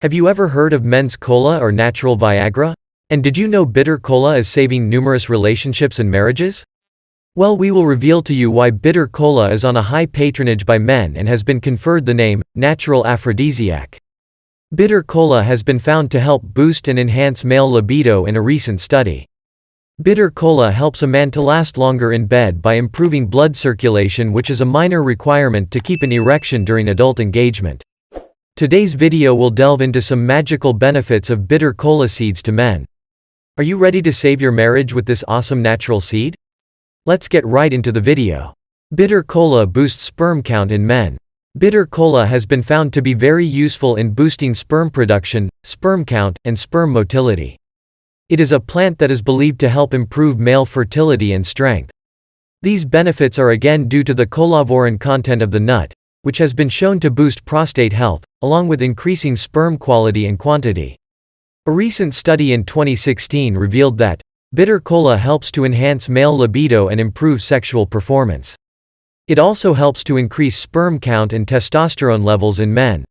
Have you ever heard of men's cola or natural Viagra? And did you know bitter cola is saving numerous relationships and marriages? Well, we will reveal to you why bitter cola is on a high patronage by men and has been conferred the name, natural aphrodisiac. Bitter cola has been found to help boost and enhance male libido in a recent study. Bitter cola helps a man to last longer in bed by improving blood circulation, which is a minor requirement to keep an erection during adult engagement. Today's video will delve into some magical benefits of bitter cola seeds to men. Are you ready to save your marriage with this awesome natural seed? Let's get right into the video. Bitter cola boosts sperm count in men. Bitter cola has been found to be very useful in boosting sperm production, sperm count, and sperm motility. It is a plant that is believed to help improve male fertility and strength. These benefits are again due to the kolaviron content of the nut, which has been shown to boost prostate health, along with increasing sperm quality and quantity. A recent study in 2016 revealed that bitter cola helps to enhance male libido and improve sexual performance. It also helps to increase sperm count and testosterone levels in men.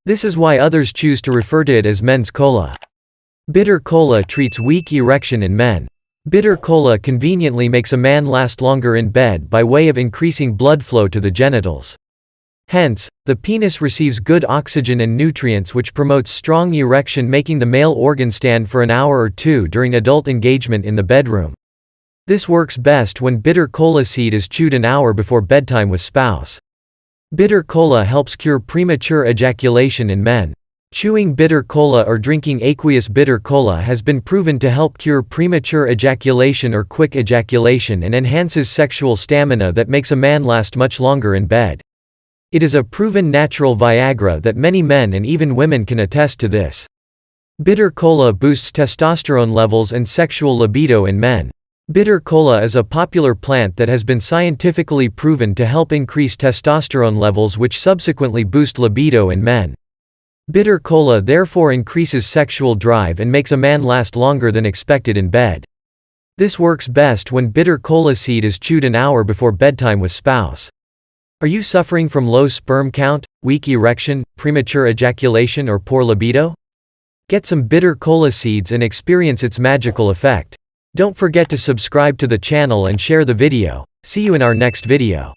This is why others choose to refer to it as men's cola. Bitter cola treats weak erection in men. Bitter cola conveniently makes a man last longer in bed by way of increasing blood flow to the genitals. Hence, the penis receives good oxygen and nutrients, which promotes strong erection, making the male organ stand for an hour or two during adult engagement in the bedroom. This works best when bitter cola seed is chewed an hour before bedtime with spouse. Bitter cola helps cure premature ejaculation in men. Chewing bitter cola or drinking aqueous bitter cola has been proven to help cure premature ejaculation or quick ejaculation and enhances sexual stamina that makes a man last much longer in bed. It is a proven natural Viagra that many men and even women can attest to this. Bitter cola boosts testosterone levels and sexual libido in men. Bitter cola is a popular plant that has been scientifically proven to help increase testosterone levels, which subsequently boost libido in men. Bitter cola therefore increases sexual drive and makes a man last longer than expected in bed. This works best when bitter cola seed is chewed an hour before bedtime with spouse. Are you suffering from low sperm count, weak erection, premature ejaculation, or poor libido? Get some bitter cola seeds and experience its magical effect. Don't forget to subscribe to the channel and share the video. See you in our next video.